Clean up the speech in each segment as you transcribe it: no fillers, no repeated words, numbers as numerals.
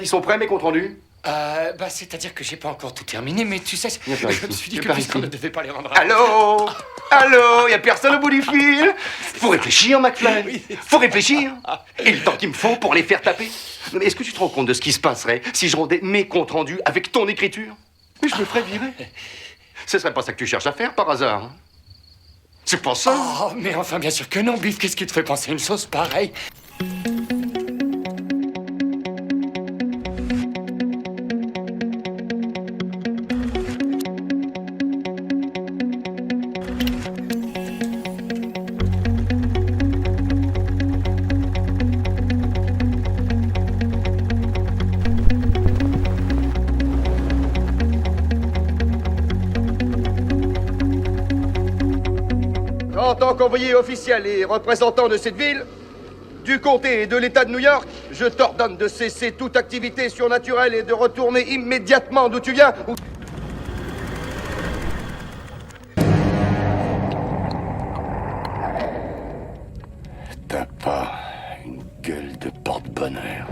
ils sont prêts, mes comptes rendus? C'est-à-dire que j'ai pas encore tout terminé, mais tu sais, Viens par je me ici. suis dit Viens que par puisqu'on ici. ne devait pas les rendre... Allô? Allô? Y a personne au bout du fil? Faut réfléchir, McFly. Oui. Faut réfléchir. Et le temps qu'il me faut pour les faire taper. Non, mais est-ce que tu te rends compte de ce qui se passerait si je rendais mes comptes rendus avec ton écriture? Mais je me ferais virer. Ce serait pas ça que tu cherches à faire, par hasard, hein? C'est pas ça. Oh, mais enfin, bien sûr que non, Biff, qu'est-ce qui te fait penser une chose pareille? En tant qu'envoyé officiel et représentant de cette ville, du comté et de l'État de New York, je t'ordonne de cesser toute activité surnaturelle et de retourner immédiatement d'où tu viens. T'as pas une gueule de porte-bonheur.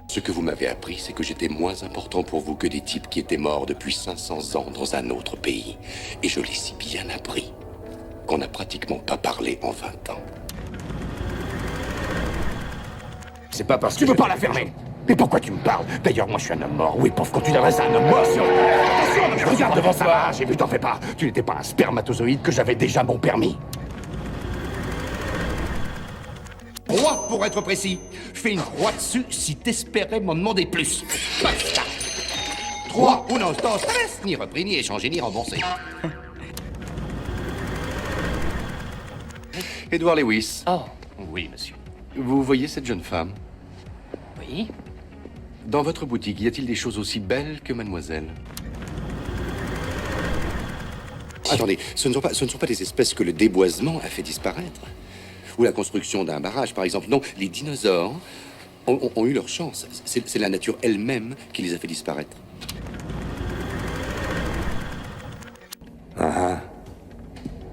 Ce que vous m'avez appris, c'est que j'étais moins important pour vous que des types qui étaient morts depuis 500 ans dans un autre pays. Et je l'ai si bien appris qu'on n'a pratiquement pas parlé en 20 ans. C'est pas parce que tu veux pas la fermer. Mais pourquoi tu me parles? D'ailleurs, moi, je suis un homme mort. Oui, pauvre, quand tu t'adresses à un homme mort, attention, regarde devant ça. J'ai vu, t'en fais pas. Tu n'étais pas un spermatozoïde, que j'avais déjà mon permis. 3 pour être précis. Fais une croix dessus si t'espérais m'en demander plus. Basta. 3 ou non, sans stress, ni repris, ni échangé, ni remboursé. Edward Lewis, Oh, oui, monsieur. vous voyez cette jeune femme? Oui? Dans votre boutique, y a-t-il des choses aussi belles que mademoiselle? Attendez, ce ne sont pas des espèces que le déboisement a fait disparaître. Ou la construction d'un barrage, par exemple. Non, les dinosaures ont eu leur chance. C'est la nature elle-même qui les a fait disparaître.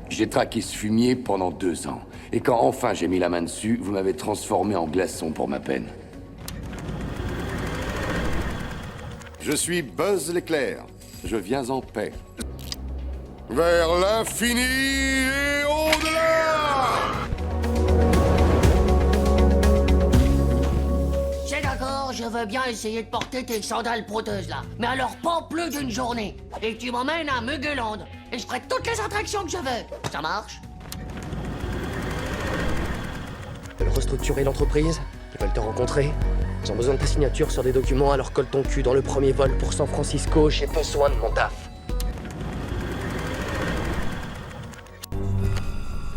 J'ai traqué ce fumier pendant 2 ans. Et quand enfin j'ai mis la main dessus, vous m'avez transformé en glaçon pour ma peine. Je suis Buzz l'éclair. Je viens en paix. Vers l'infini et au-delà! C'est d'accord, je veux bien essayer de porter tes sandales proteuses là. Mais alors pas plus d'une journée. Et tu m'emmènes à Mugueland. Et je ferai toutes les attractions que je veux. Ça marche? Ils veulent restructurer l'entreprise, ils veulent te rencontrer. Ils ont besoin de ta signature sur des documents, alors colle ton cul dans le premier vol pour San Francisco, j'ai besoin de mon taf.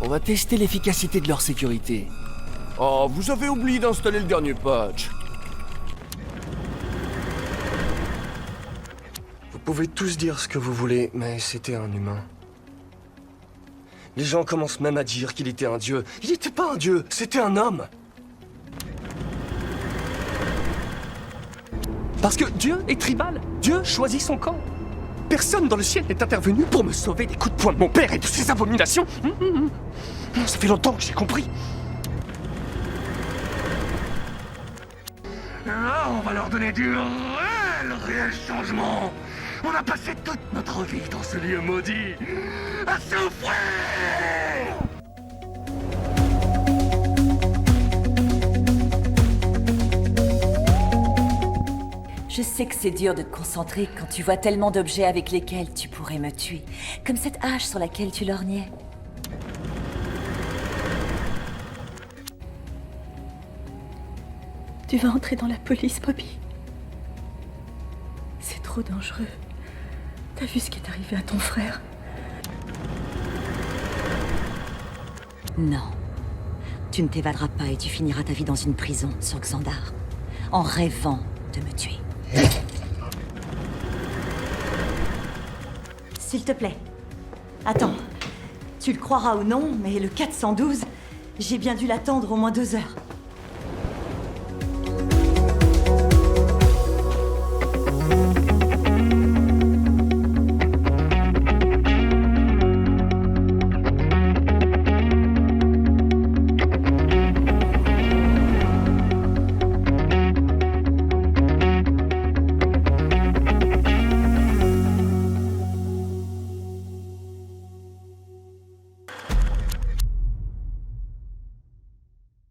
On va tester l'efficacité de leur sécurité. Oh, vous avez oublié d'installer le dernier patch. Vous pouvez tous dire ce que vous voulez, mais c'était un humain. Les gens commencent même à dire qu'il était un dieu. Il n'était pas un dieu, c'était un homme. Parce que Dieu est tribal. Dieu choisit son camp. Personne dans le ciel n'est intervenu pour me sauver des coups de poing de mon père et de ses abominations. Ça fait longtemps que j'ai compris. Là, on va leur donner du réel changement. On a passé toute notre vie dans ce lieu maudit à souffrir. Je sais que c'est dur de te concentrer quand tu vois tellement d'objets avec lesquels tu pourrais me tuer. Comme cette hache sur laquelle tu lorgnais. Tu vas entrer dans la police, Bobby. C'est trop dangereux. T'as vu ce qui est arrivé à ton frère? Non. Tu ne t'évaderas pas et tu finiras ta vie dans une prison sur Xandar. En rêvant de me tuer. S'il te plaît. Attends. Tu le croiras ou non, mais le 412, j'ai bien dû l'attendre au moins 2 heures.